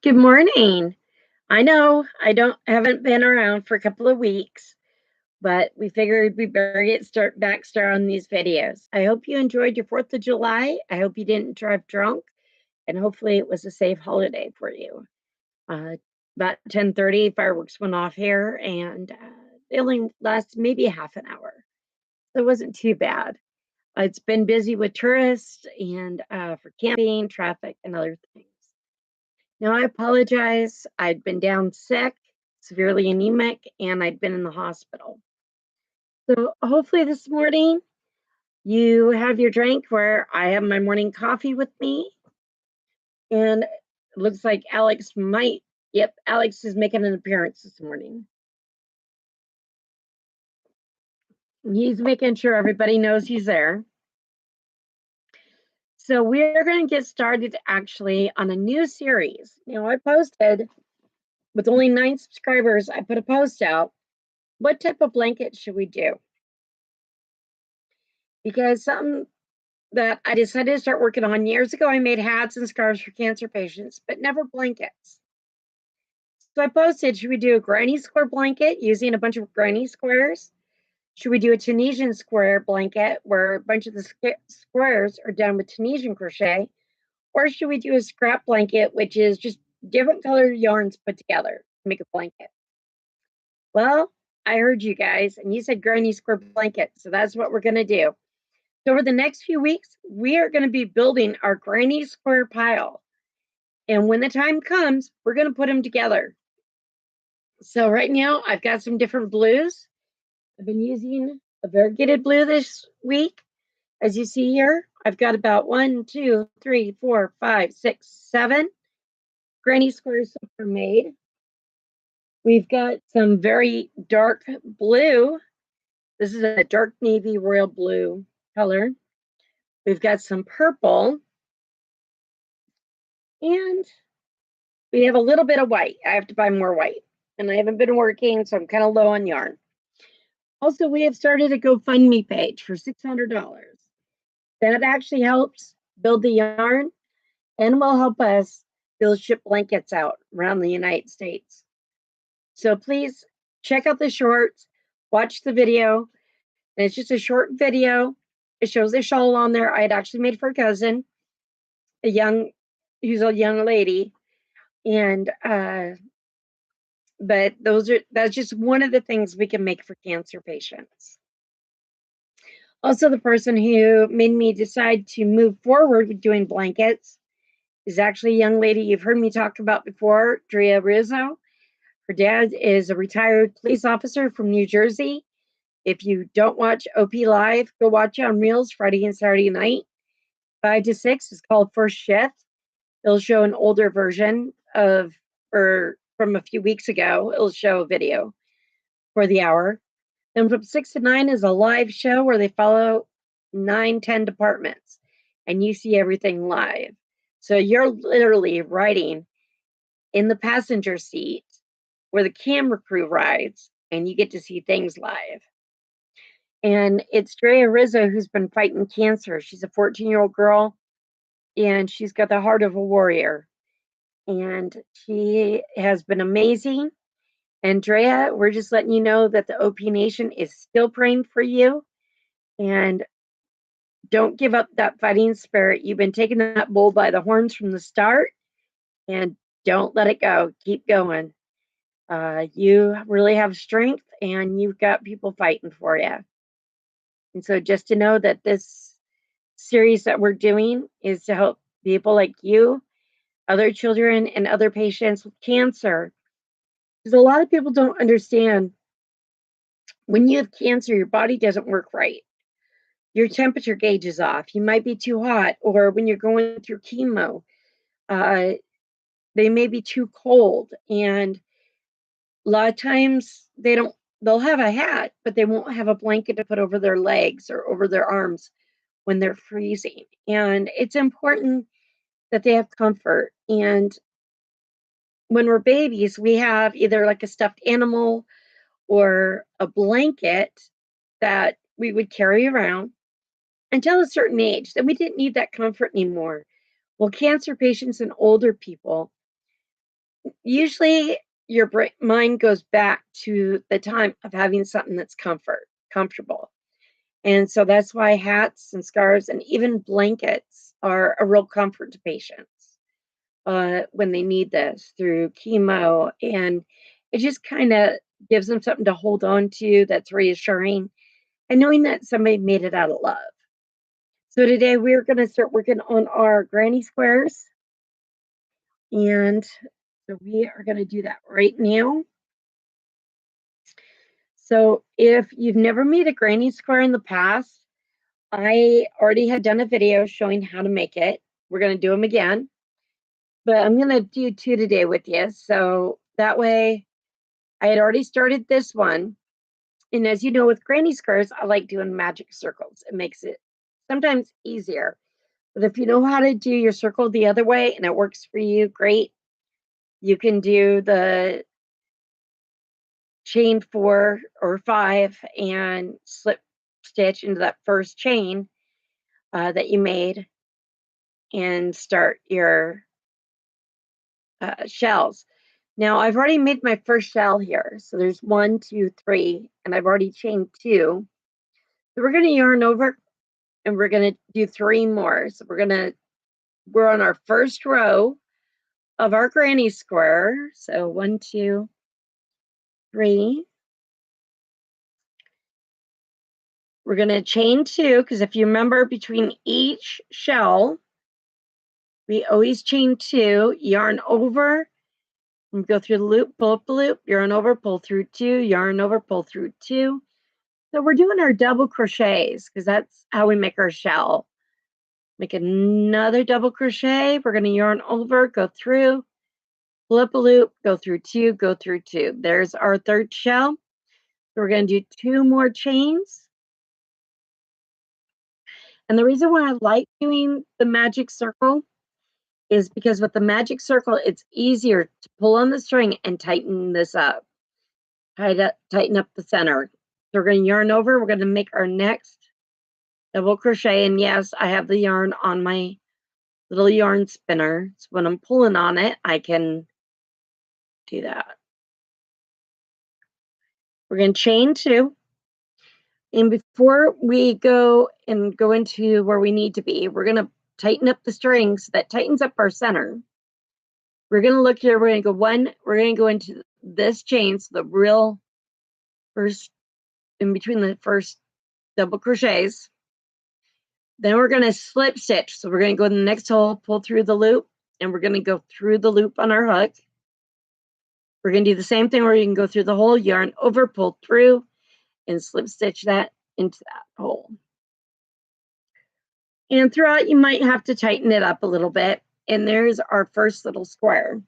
Good morning. I know I don't haven't been around for a couple of weeks, but we figured we better get start on these videos. I hope you enjoyed your 4th of July. I hope you didn't drive drunk, and hopefully it was a safe holiday for you. About 10:30, fireworks went off here, and they only lasted maybe a half an hour. So it wasn't too bad. It's been busy with tourists and for camping, traffic, and other things. Now, I apologize. I'd been down sick, severely anemic, and I'd been in the hospital. So, hopefully, this morning you have your drink where I have my morning coffee with me. And it looks like Alex is making an appearance this morning. He's making sure everybody knows he's there. So, we're going to get started actually on a new series. I posted with only 9 subscribers, I put a post out. What type of blanket should we do? Because something that I decided to start working on years ago, I made hats and scarves for cancer patients, but never blankets. So I posted, should we do a granny square blanket using a bunch of granny squares? Should we do a Tunisian square blanket where a bunch of the squares are done with Tunisian crochet? Or should we do a scrap blanket, which is just different colored yarns put together to make a blanket? Well, I heard you guys, and you said granny square blanket, so that's what we're going to do. So over the next few weeks, we are going to be building our granny square pile. And when the time comes, we're going to put them together. So right now, I've got some different blues. I've been using a variegated blue this week. As you see here, I've got about 1, 2, 3, 4, 5, 6, 7 granny squares so far made. We've got some very dark blue. This is a dark navy royal blue color. We've got some purple. And we have a little bit of white. I have to buy more white. And I haven't been working, so I'm kind of low on yarn. Also, we have started a GoFundMe page for $600. That actually helps build the yarn and will help us build ship blankets out around the United States. So please check out the shorts, watch the video. And it's just a short video. It shows a shawl on there I had actually made for a cousin, who's a young lady. And but that's just one of the things we can make for cancer patients. Also, the person who made me decide to move forward with doing blankets is actually a young lady you've heard me talk about before, Drea Rizzo. Her dad is a retired police officer from New Jersey. If you don't watch OP Live, go watch it on Reels Friday and Saturday night, 5 to 6. It's called First Shift. It'll show an older version from a few weeks ago. It'll show a video for the hour. Then from 6 to 9 is a live show where they follow 9, 10 departments and you see everything live. So you're literally riding in the passenger seat where the camera crew rides and you get to see things live. And it's Drea Rizzo who's been fighting cancer. She's a 14-year-old girl and she's got the heart of a warrior. And she has been amazing. Andrea, we're just letting you know that the OP Nation is still praying for you. And don't give up that fighting spirit. You've been taking that bull by the horns from the start. And don't let it go. Keep going. You really have strength and you've got people fighting for you. And so just to know that this series that we're doing is to help people like you, other children, and other patients with cancer. Because a lot of people don't understand when you have cancer, your body doesn't work right. Your temperature gauge is off. You might be too hot, or when you're going through chemo, they may be too cold. And a lot of times they'll have a hat, but they won't have a blanket to put over their legs or over their arms when they're freezing. And it's important that they have comfort. And when we're babies, we have either like a stuffed animal or a blanket that we would carry around until a certain age. Then we didn't need that comfort anymore. Well, cancer patients and older people, usually your mind goes back to the time of having something that's comfortable. And so that's why hats and scarves and even blankets are a real comfort to patients when they need this through chemo. And it just kind of gives them something to hold on to that's reassuring and knowing that somebody made it out of love. So today we're going to start working on our granny squares. And so we are going to do that right now. So if you've never made a granny square in the past, I already had done a video showing how to make it. We're going to do them again, but I'm going to do 2 today with you. So that way I had already started this one. And as you know, with granny squares, I like doing magic circles. It makes it sometimes easier. But if you know how to do your circle the other way and it works for you, great. You can do the chain 4 or 5 and slip stitch into that first chain that you made and start your shells. Now I've already made my first shell here. So there's 1, 2, 3, and I've already chained 2. So we're going to yarn over and we're going to do 3 more. So we're on our first row of our granny square. So 1, 2, 3. We're going to chain 2 because if you remember between each shell, we always chain 2, yarn over, and go through the loop, pull up the loop, yarn over, pull through 2, yarn over, pull through 2. So we're doing our double crochets because that's how we make our shell. Make another double crochet. We're going to yarn over, go through, pull up a loop, go through 2, go through 2. There's our third shell. So we're going to do 2 more chains. And the reason why I like doing the magic circle is because with the magic circle, it's easier to pull on the string and tighten this up. Tighten up the center. So we're going to yarn over. We're going to make our next double crochet. And yes, I have the yarn on my little yarn spinner. So when I'm pulling on it, I can do that. We're going to chain 2. And before we go into where we need to be, we're going to tighten up the strings. That tightens up our center. We're going to look here. We're going to go 1. We're going to go into this chain. So the real first, in between the first double crochets. Then we're going to slip stitch. So we're going to go in the next hole, pull through the loop, and we're going to go through the loop on our hook. We're going to do the same thing where you can go through the hole, yarn over, pull through, and slip stitch that into that hole. And throughout, you might have to tighten it up a little bit. And there's our first little square.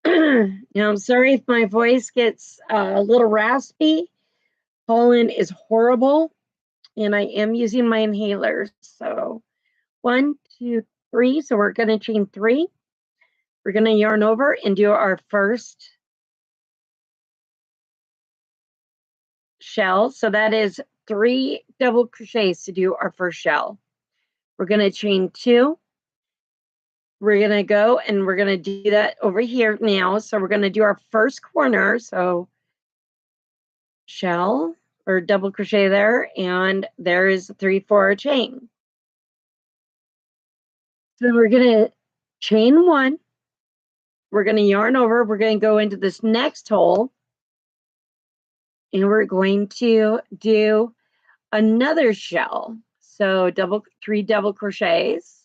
Now, I'm sorry if my voice gets a little raspy. Pollen is horrible, and I am using my inhaler. So 1, 2, 3. So we're going to chain 3. We're going to yarn over and do our first shell. So that is 3 double crochets to do our first shell. We're going to chain 2. We're going to go and we're going to do that over here now. So we're going to do our first corner. So shell or double crochet there, and there is 3 for our chain. So we're going to chain 1. We're going to yarn over. We're going to go into this next hole, and we're going to do another shell. So 3 double crochets.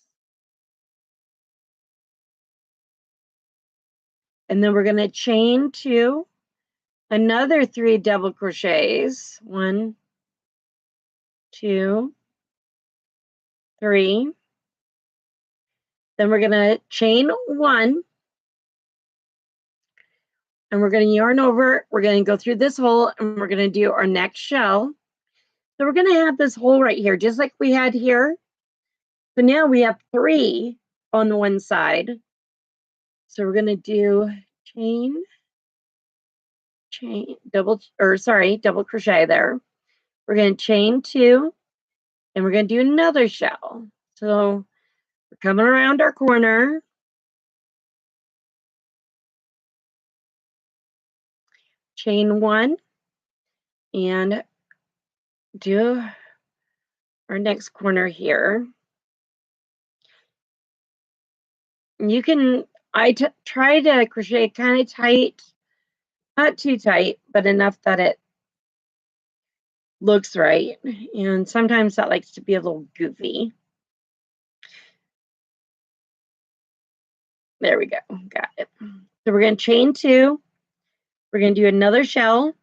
And then we're going to chain 2, another 3 double crochets. 1, 2, 3. Then we're going to chain 1. And we're going to yarn over. We're going to go through this hole and we're going to do our next shell. So we're going to have this hole right here, just like we had here. So now we have 3 on the one side. So we're going to do double crochet there. We're going to chain 2 and we're going to do another shell. So we're coming around our corner. chain 1 and do our next corner here. You can, try to crochet kind of tight, not too tight, but enough that it looks right. And sometimes that likes to be a little goofy. There we go, got it. So we're going to chain 2. We're going to do another shell.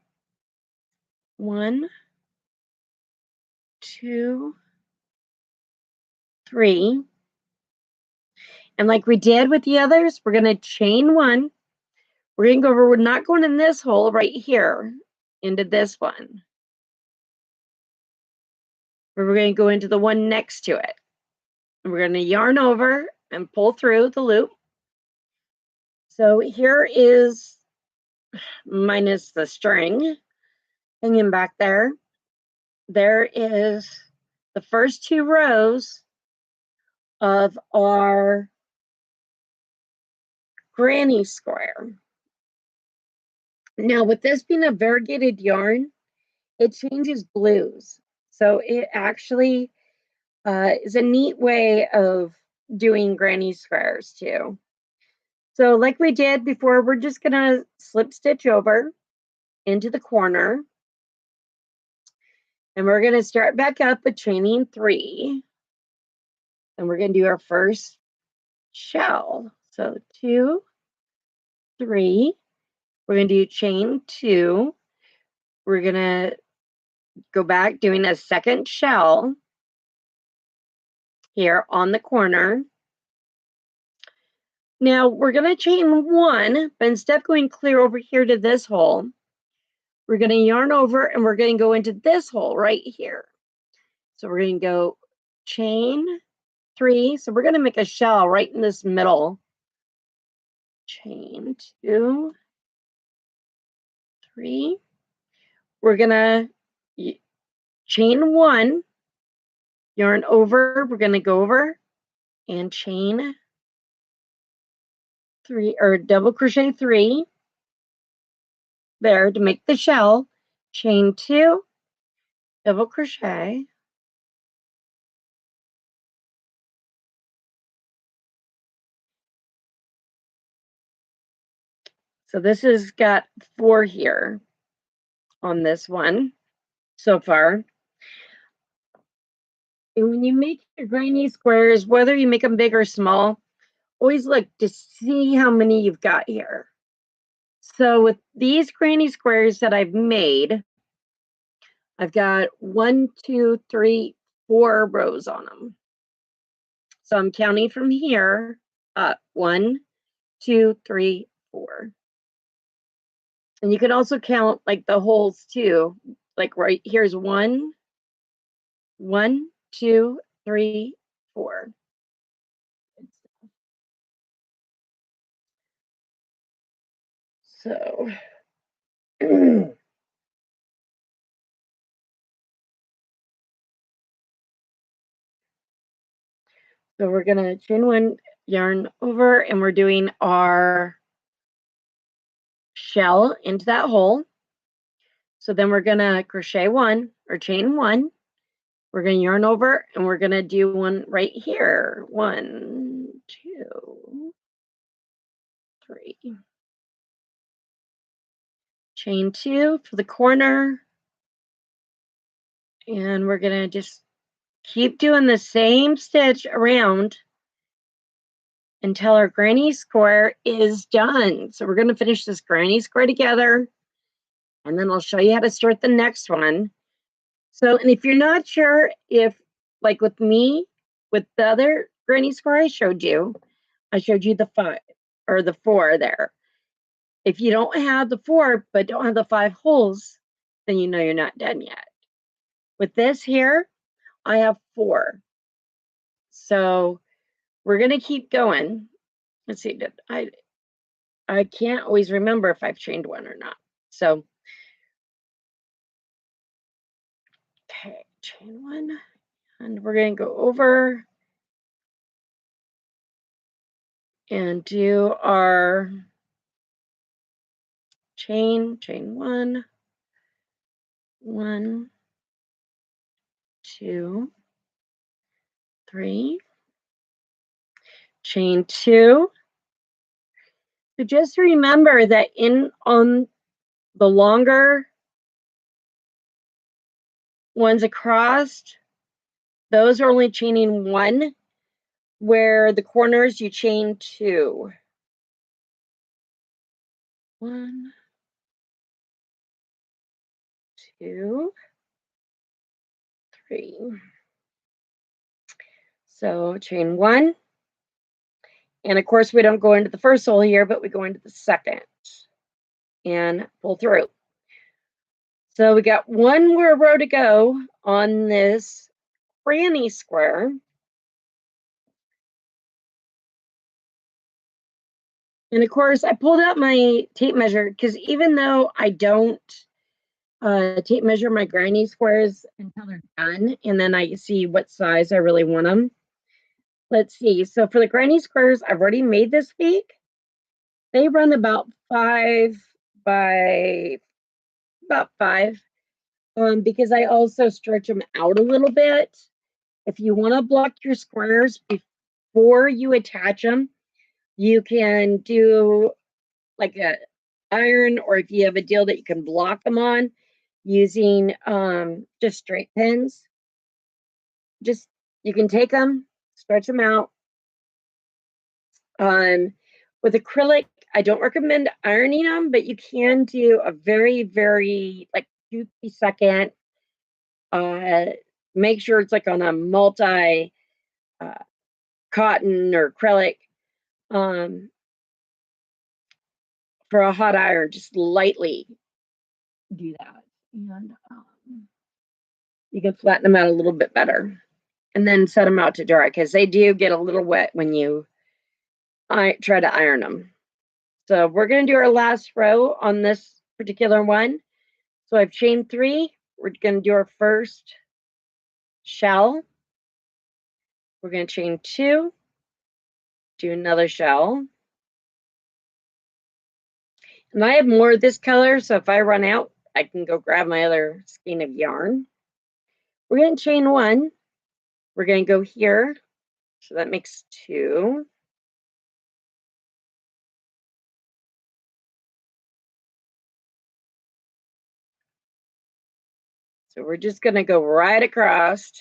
1, 2, 3. And like we did with the others, we're going to chain 1. We're going to go over, we're not going in this hole right here into this one. But we're going to go into the one next to it. And we're going to yarn over and pull through the loop. So here is, minus the string hanging back there, there is the first 2 rows of our granny square. Now, with this being a variegated yarn, it changes blues. So it actually is a neat way of doing granny squares too. So like we did before, we're just gonna slip stitch over into the corner. And we're gonna start back up with chaining 3. And we're gonna do our first shell. So 2, 3. We're gonna do chain 2. We're gonna go back doing a second shell here on the corner. Now we're gonna chain 1, but instead of going clear over here to this hole, we're gonna yarn over and we're gonna go into this hole right here. So we're gonna go chain 3. So we're gonna make a shell right in this middle. Chain 2, 3. We're gonna chain 1, yarn over. We're gonna go over and chain 3 or double crochet 3 there to make the shell. Chain 2, double crochet. So this has got 4 here on this one so far. And when you make your granny squares, whether you make them big or small, always look to see how many you've got here. So with these granny squares that I've made, I've got 1, 2, 3, 4 rows on them. So I'm counting from here up 1, 2, 3, 4. And you can also count like the holes too. Like right here's 1, 1, 2, 3, 4. So so we're gonna chain 1, yarn over, and we're doing our shell into that hole. So then we're gonna crochet 1 or chain 1. We're gonna yarn over and we're gonna do one right here. 1, 2, 3. Chain 2 for the corner. And we're gonna just keep doing the same stitch around until our granny square is done. So we're gonna finish this granny square together, and then I'll show you how to start the next one. So, and if you're not sure if, like with me, with the other granny square I showed you the 5 or the 4 there. If you don't have the 4 but don't have the 5 holes, then you know you're not done yet. With this here, I have 4. So we're gonna keep going. Let's see, did I can't always remember if I've chained 1 or not. So okay, chain 1, and we're gonna go over and do our chain one, 2, 3, chain 2. So just remember that on the longer ones across, those are only chaining 1, where the corners you chain 2. 1, 2, 3. So chain 1. And of course, we don't go into the first hole here, but we go into the second and pull through. So we got 1 more row to go on this granny square. And of course, I pulled out my tape measure because even though I don't tape measure my granny squares until they're done, and then I see what size I really want them. Let's see. So for the granny squares, I've already made this week. They run about 5 by about 5, because I also stretch them out a little bit. If you want to block your squares before you attach them, you can do like a iron, or if you have a deal that you can block them on using just straight pins. Just you can take them, stretch them out. With acrylic, I don't recommend ironing them, but you can do a very, very like 2-second. Make sure it's like on a multi cotton or acrylic. For a hot iron, just lightly do that, and you can flatten them out a little bit better, and then set them out to dry because they do get a little wet when you try to iron them. So we're going to do our last row on this particular one. So I've chained 3. We're going to do our first shell. We're going to chain 2, do another shell. And I have more of this color, so if I run out, I can go grab my other skein of yarn. We're going to chain 1. We're going to go here. So that makes 2. So we're just going to go right across.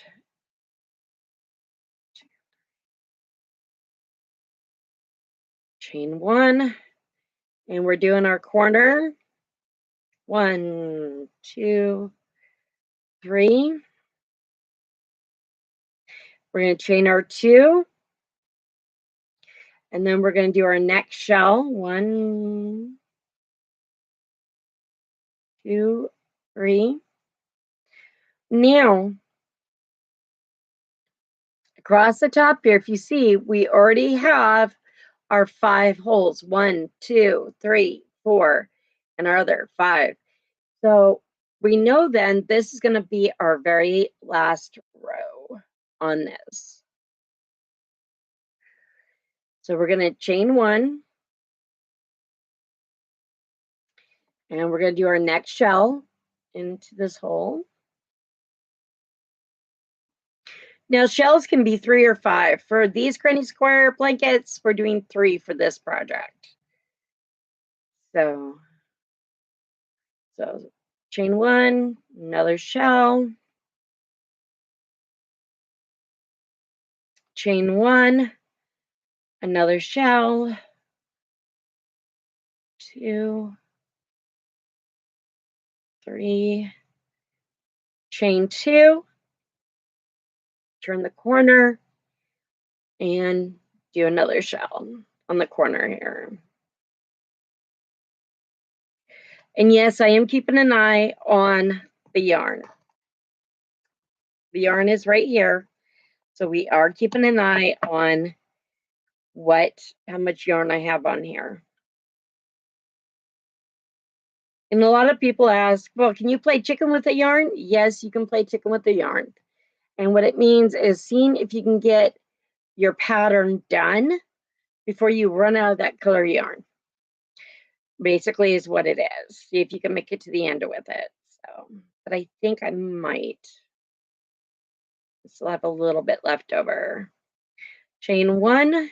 Chain 1. And we're doing our corner. 1, 2, 3. We're going to chain our 2. And then we're going to do our next shell. 1, 2, 3. Now, across the top here, if you see, we already have our 5 holes. 1, 2, 3, 4, and our other 5. So we know then this is going to be our very last row on this. So we're going to chain 1. And we're going to do our next shell into this hole. Now, shells can be 3 or 5. For these granny square blankets, we're doing 3 for this project. So chain 1, another shell. Chain 1, another shell. 2, 3. Chain 2. Turn the corner and do another shell on the corner here. And yes, I am keeping an eye on the yarn. The yarn is right here. So we are keeping an eye on how much yarn I have on here. And a lot of people ask, well, can you play chicken with the yarn? Yes, you can play chicken with the yarn. And what it means is seeing if you can get your pattern done before you run out of that color yarn. basically is what it is. See if you can make it to the end with it. So, but I think I might. Still have a little bit left over. Chain one,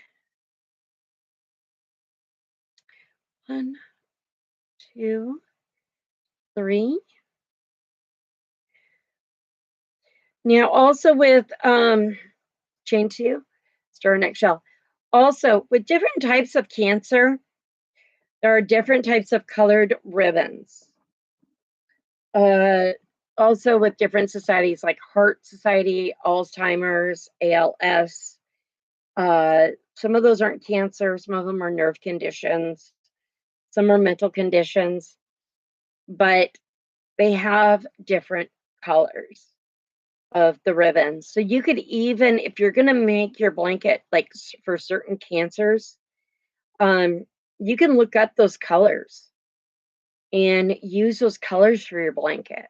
2, 3. Now also with chain 2, start our next shell. Also with different types of cancer, there are different types of colored ribbons. Also with different societies like Heart Society, Alzheimer's, ALS. Some of those aren't cancer, some of them are nerve conditions, some are mental conditions, but they have different colors of the ribbons. So you could even, if you're going to make your blanket like for certain cancers, you can look up those colors and use those colors for your blanket.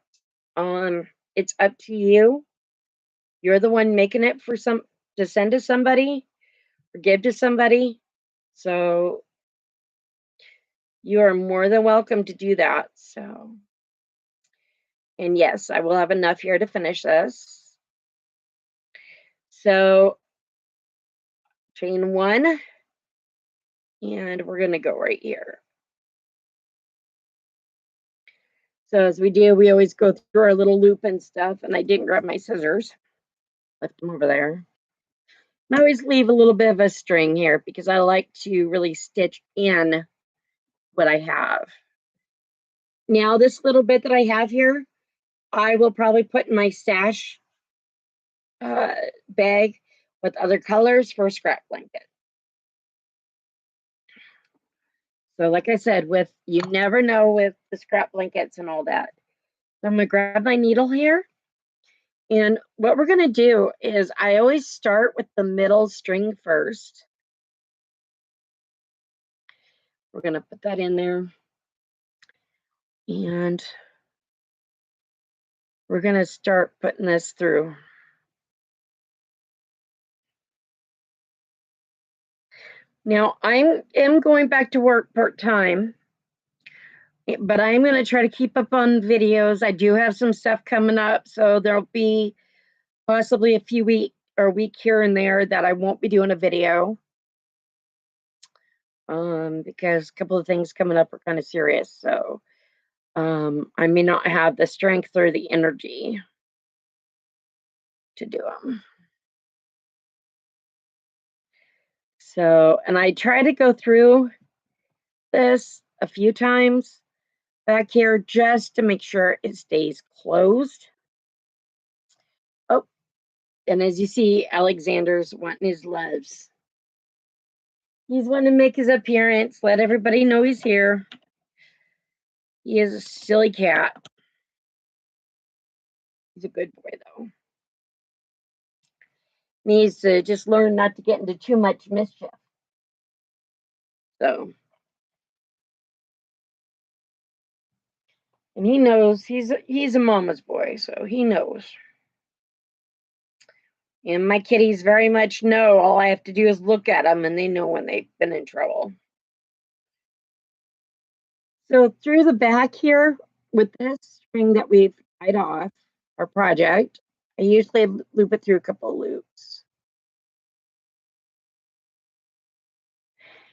It's up to you. You're the one making it for to send to somebody or give to somebody. So you are more than welcome to do that. So, and yes, I will have enough here to finish this. So chain one, and we're going to go right here. So as we do, we always go through our little loop and stuff, and I didn't grab my scissors. Left them over there. I always leave a little bit of a string here because I like to really stitch in what I have. Now this little bit that I have here, I will probably put in my stash bag with other colors for a scrap blanket. So like I said, you never know with the scrap blankets and all that. So I'm going to grab my needle here. And what we're going to do is I always start with the middle string first. We're going to put that in there. And we're going to start putting this through. Now, I am going back to work part-time, but I'm going to try to keep up on videos. I do have some stuff coming up, so there'll be possibly a few week here and there that I won't be doing a video. Because a couple of things coming up are kind of serious. So I may not have the strength or the energy to do them. So, and I try to go through this a few times back here just to make sure it stays closed. Oh, and as you see, Alexander's wanting his loves. He's wanting to make his appearance, let everybody know he's here. He is a silly cat. He's a good boy, though. Needs to just learn not to get into too much mischief. So, and he knows he's a mama's boy, so he knows. And my kitties very much know. All I have to do is look at them, and they know when they've been in trouble. So through the back here with this string that we've tied off our project, I usually loop it through a couple of loops.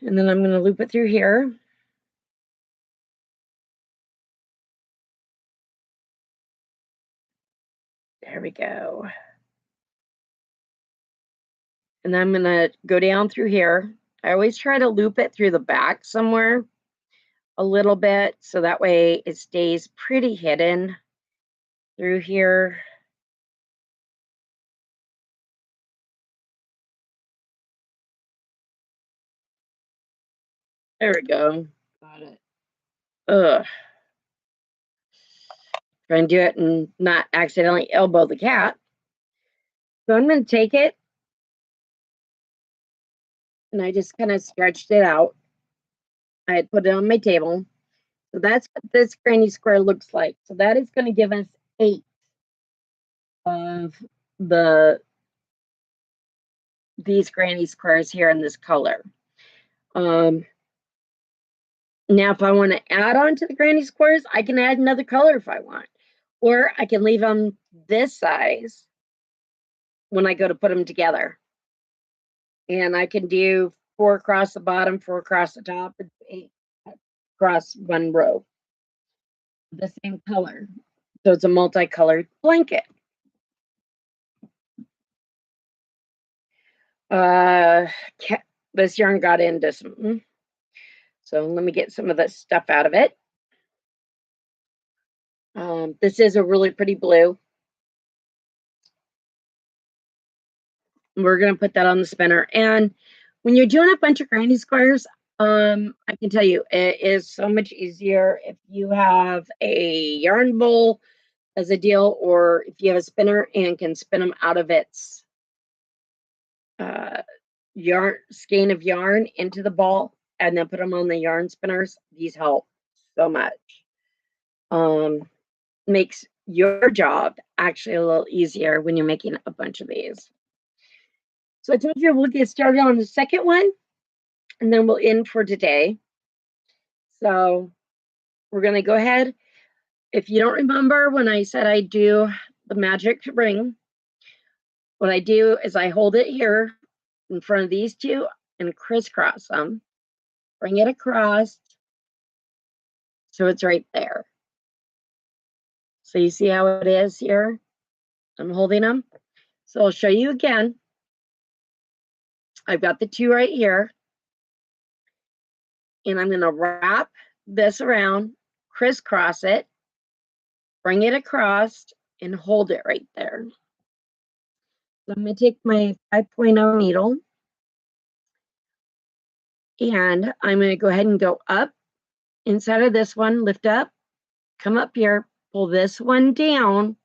And then I'm going to loop it through here. There we go. And I'm going to go down through here. I always try to loop it through the back somewhere a little bit, so that way it stays pretty hidden through here. There we go. Got it. Ugh. Try and do it and not accidentally elbow the cat. So I'm going to take it, and I just kind of stretched it out. I had put it on my table. So that's what this granny square looks like. So that is going to give us 8 of these granny squares here in this color. Now, if I want to add on to the granny squares, I can add another color if I want. Or I can leave them this size when I go to put them together. And I can do 4 across the bottom, 4 across the top, and 8 across one row. The same color. So it's a multicolored blanket. This yarn got into something. So let me get some of the stuff out of it. This is a really pretty blue. We're going to put that on the spinner. And when you're doing a bunch of granny squares, I can tell you it is so much easier if you have a yarn bowl as a deal, or if you have a spinner and can spin them out of its yarn skein of yarn into the ball and then put them on the yarn spinners. These help so much. Makes your job actually a little easier when you're making a bunch of these. So I told you we'll get started on the second one, and then we'll end for today. So we're going to go ahead. If you don't remember when I said I do the magic ring, what I do is I hold it here in front of these two and crisscross them, bring it across so it's right there. So you see how it is here? I'm holding them. So I'll show you again. I've got the two right here. And I'm going to wrap this around, crisscross it, bring it across, and hold it right there. So I'm going to take my 5.0 needle, and I'm going to go ahead and go up inside of this one, lift up, come up here, pull this one down.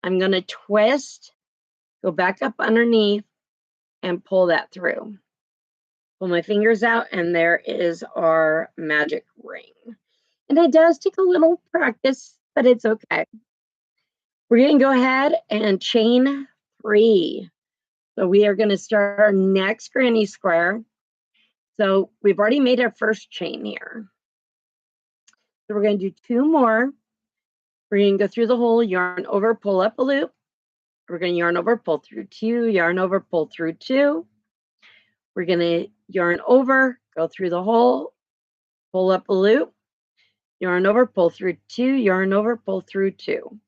I'm going to twist, go back up underneath, and pull that through. Pull my fingers out, and there is our magic ring. And it does take a little practice, but it's okay. We're going to go ahead and chain 3. So we are going to start our next granny square. So we've already made our first chain here. So we're going to do 2 more. We're going to go through the hole, yarn over, pull up a loop. We're going to yarn over, pull through 2, yarn over, pull through 2. We're going to yarn over, go through the hole, pull up a loop, yarn over, pull through 2, yarn over, pull through 2.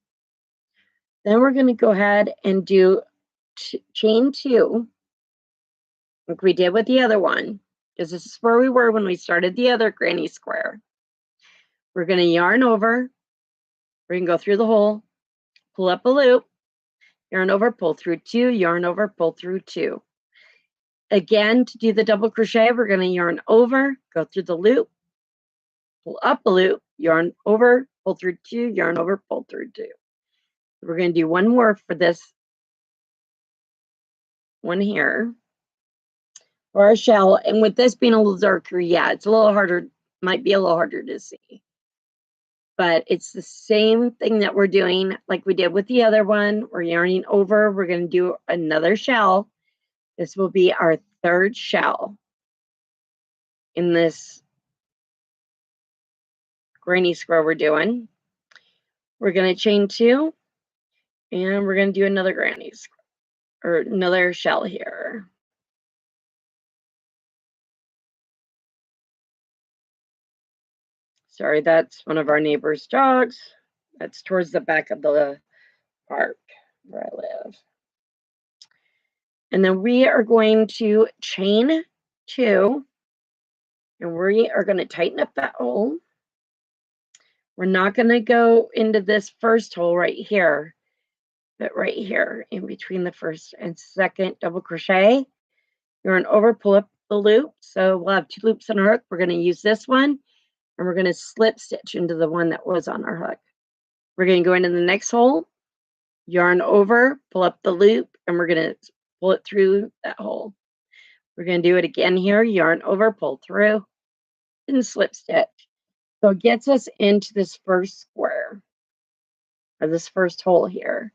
Then we're going to go ahead and do chain 2, like we did with the other one, because this is where we were when we started the other granny square. We're going to yarn over, we're going to go through the hole, pull up a loop, yarn over, pull through 2, yarn over, pull through 2. Again, to do the double crochet, we're going to yarn over, go through the loop, pull up a loop, yarn over, pull through 2, yarn over, pull through 2. We're going to do one more for this one here for our shell. And with this being a little darker, yeah, it's a little harder, might be a little harder to see. But it's the same thing that we're doing like we did with the other one. We're yarning over, we're going to do another shell. This will be our 3rd shell in this granny square we're doing. We're going to chain 2, and we're going to do another granny square, or another shell here. Sorry, that's one of our neighbor's dogs. That's towards the back of the park where I live. And then we are going to chain 2, and we are going to tighten up that hole. We're not going to go into this first hole right here, but right here in between the first and second double crochet, yarn over, pull up the loop. So we'll have 2 loops on our hook. We're going to use this one, and we're going to slip stitch into the one that was on our hook. We're going to go into the next hole, yarn over, pull up the loop, and we're going to pull it through that hole. We're going to do it again here, yarn over, pull through, and slip stitch. So it gets us into this first square, or this first hole here.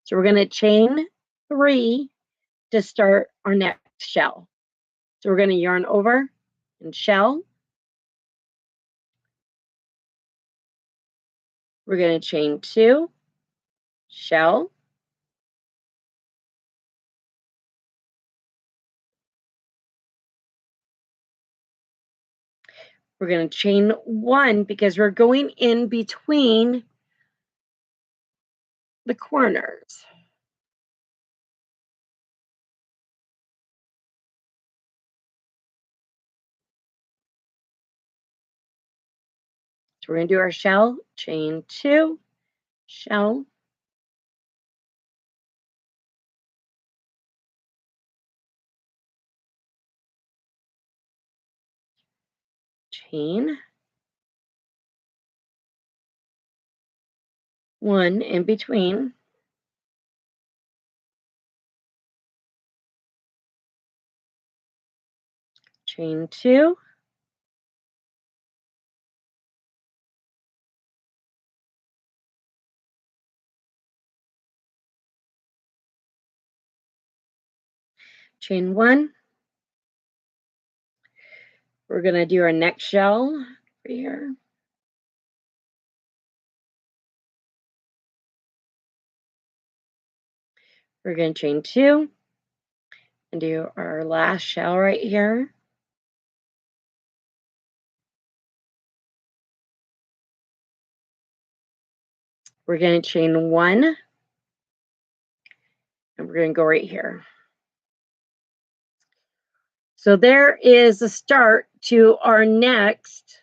So we're going to chain 3 to start our next shell. So we're going to yarn over and shell, We're going to chain 2, shell, we're going to chain 1 because we're going in between the corners. So we're going to do our shell, chain 2, shell, chain 1 in between, chain 2, chain 1. We're going to do our next shell over here. We're going to chain 2 and do our last shell right here. We're going to chain 1 and we're going to go right here. So there is a start to our next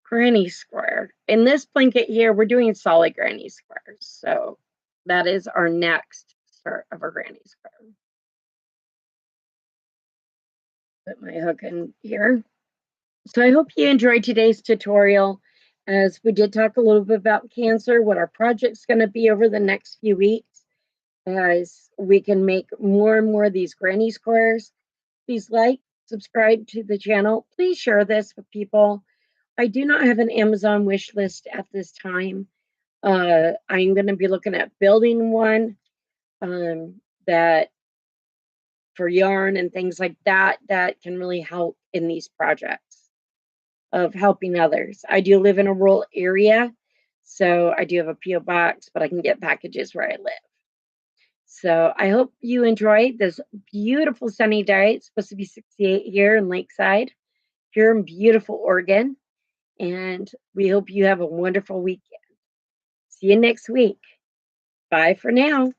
granny square. In this blanket here, we're doing solid granny squares. So that is our next start of our granny square. Put my hook in here. So I hope you enjoyed today's tutorial, as we did talk a little bit about Cancer, what our project's going to be over the next few weeks, as we can make more and more of these granny squares. Please like, subscribe to the channel. Please share this with people. I do not have an Amazon wish list at this time. I'm going to be looking at building one that for yarn and things like that that can really help in these projects of helping others. I do live in a rural area, so I do have a P.O. box, but I can get packages where I live. So I hope you enjoyed this beautiful sunny day. It's supposed to be 68 here in Lakeside, here in beautiful Oregon. And we hope you have a wonderful weekend. See you next week. Bye for now.